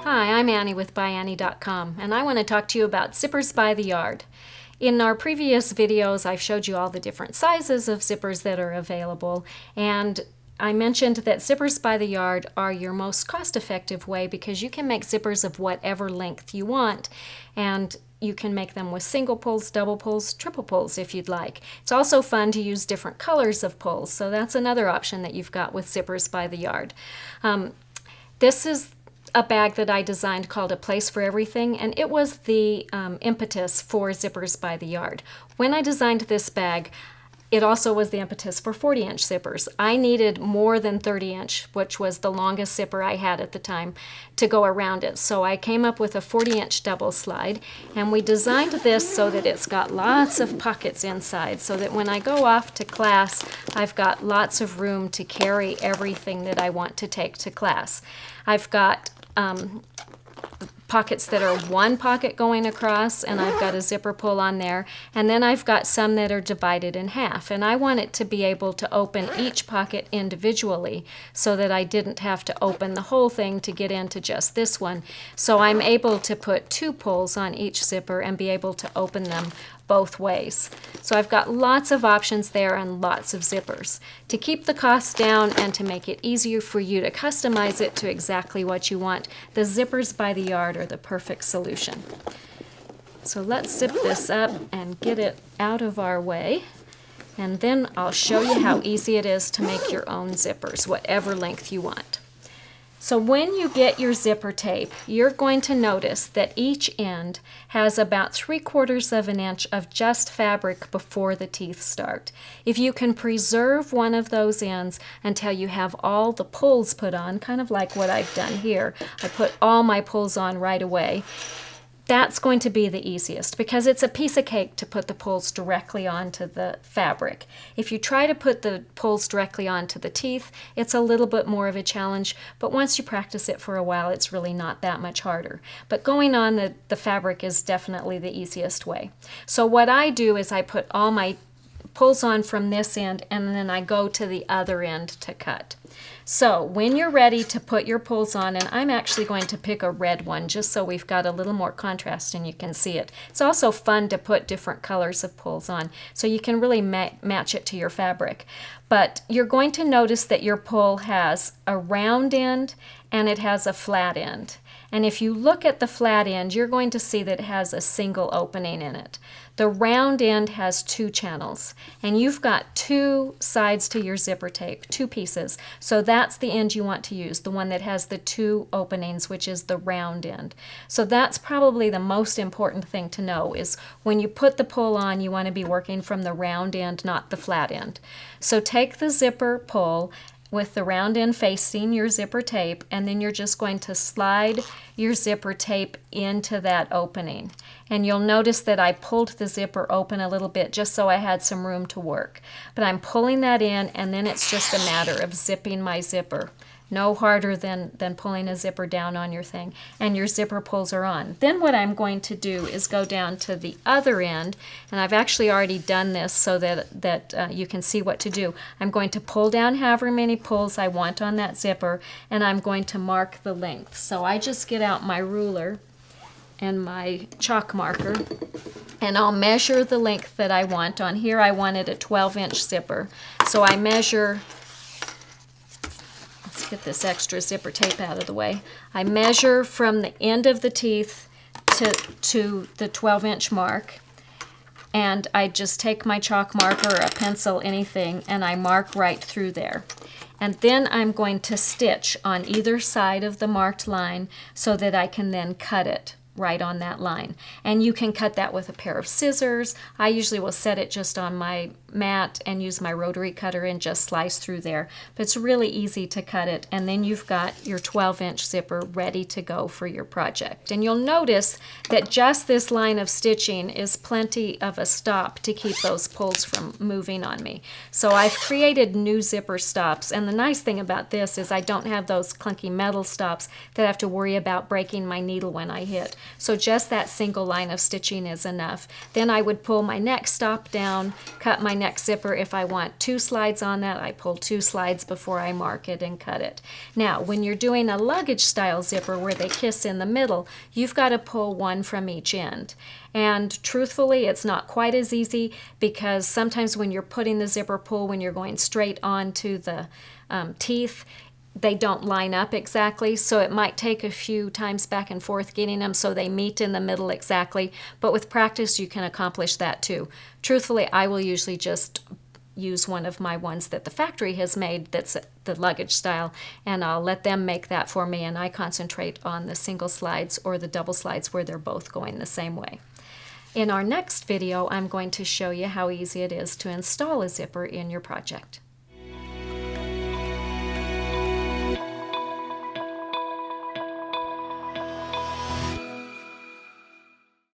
Hi, I'm Annie with ByAnnie.com, and I want to talk to you about zippers by the yard. In our previous videos, I've showed you all the different sizes of zippers that are available, and I mentioned that zippers by the yard are your most cost-effective way because you can make zippers of whatever length you want, and you can make them with single pulls, double pulls, triple pulls if you'd like. It's also fun to use different colors of pulls, so that's another option that you've got with zippers by the yard. This is a bag that I designed called A Place for Everything, and it was the impetus for zippers by the yard. When I designed this bag, it also was the impetus for 40-inch zippers. I needed more than 30-inch, which was the longest zipper I had at the time, to go around it. So I came up with a 40-inch double slide, and we designed this so that it's got lots of pockets inside, so that when I go off to class, I've got lots of room to carry everything that I want to take to class. I've got pockets that are one pocket going across, and I've got a zipper pull on there, and then I've got some that are divided in half, and I want it to be able to open each pocket individually so that I didn't have to open the whole thing to get into just this one. So I'm able to put two pulls on each zipper and be able to open them both ways. So I've got lots of options there and lots of zippers. To keep the cost down and to make it easier for you to customize it to exactly what you want, the zippers by the yard are the perfect solution. So let's zip this up and get it out of our way, and then I'll show you how easy it is to make your own zippers, whatever length you want. So when you get your zipper tape, you're going to notice that each end has about 3/4 of an inch of just fabric before the teeth start. If you can preserve one of those ends until you have all the pulls put on, kind of like what I've done here, I put all my pulls on right away, that's going to be the easiest because it's a piece of cake to put the pulls directly onto the fabric. If you try to put the pulls directly onto the teeth, it's a little bit more of a challenge, but once you practice it for a while, it's really not that much harder. But going on the fabric is definitely the easiest way. So what I do is I put all my pulls on from this end, and then I go to the other end to cut. So when you're ready to put your pulls on, and I'm actually going to pick a red one just so we've got a little more contrast and you can see it. It's also fun to put different colors of pulls on so you can really match it to your fabric. But you're going to notice that your pull has a round end and it has a flat end. And if you look at the flat end, you're going to see that it has a single opening in it. The round end has two channels, and you've got two sides to your zipper tape, two pieces. So that's the end you want to use, the one that has the two openings, which is the round end. So that's probably the most important thing to know is when you put the pull on, you want to be working from the round end, not the flat end. So take the zipper pull with the round end facing your zipper tape, and then you're just going to slide your zipper tape into that opening. And you'll notice that I pulled the zipper open a little bit just so I had some room to work. But I'm pulling that in, and then it's just a matter of zipping my zipper. No harder than pulling a zipper down on your thing, and your zipper pulls are on. Then what I'm going to do is go down to the other end, and I've actually already done this so that you can see what to do. I'm going to pull down however many pulls I want on that zipper, and I'm going to mark the length. So I just get out my ruler and my chalk marker, and I'll measure the length that I want. On here I wanted a 12-inch zipper, so I measure. Let's get this extra zipper tape out of the way. I measure from the end of the teeth to the 12-inch mark, and I just take my chalk marker, a pencil, anything, and I mark right through there. And then I'm going to stitch on either side of the marked line so that I can then cut it right on that line. And you can cut that with a pair of scissors. I usually will set it just on my mat and use my rotary cutter and just slice through there. But it's really easy to cut it, and then you've got your 12-inch zipper ready to go for your project. And you'll notice that just this line of stitching is plenty of a stop to keep those pulls from moving on me. So I've created new zipper stops, and the nice thing about this is I don't have those clunky metal stops that I have to worry about breaking my needle when I hit. So just that single line of stitching is enough. Then I would pull my next stop down, cut my next neck zipper, if I want 2 slides on that, I pull 2 slides before I mark it and cut it. Now, when you're doing a luggage style zipper where they kiss in the middle, you've got to pull 1 from each end. And truthfully, it's not quite as easy because sometimes when you're putting the zipper pull, when you're going straight onto the teeth, they don't line up exactly, so it might take a few times back and forth getting them so they meet in the middle exactly, but with practice you can accomplish that too. Truthfully, I will usually just use one of my ones that the factory has made that's the luggage style, and I'll let them make that for me, and I concentrate on the single slides or the double slides where they're both going the same way. In our next video, I'm going to show you how easy it is to install a zipper in your project.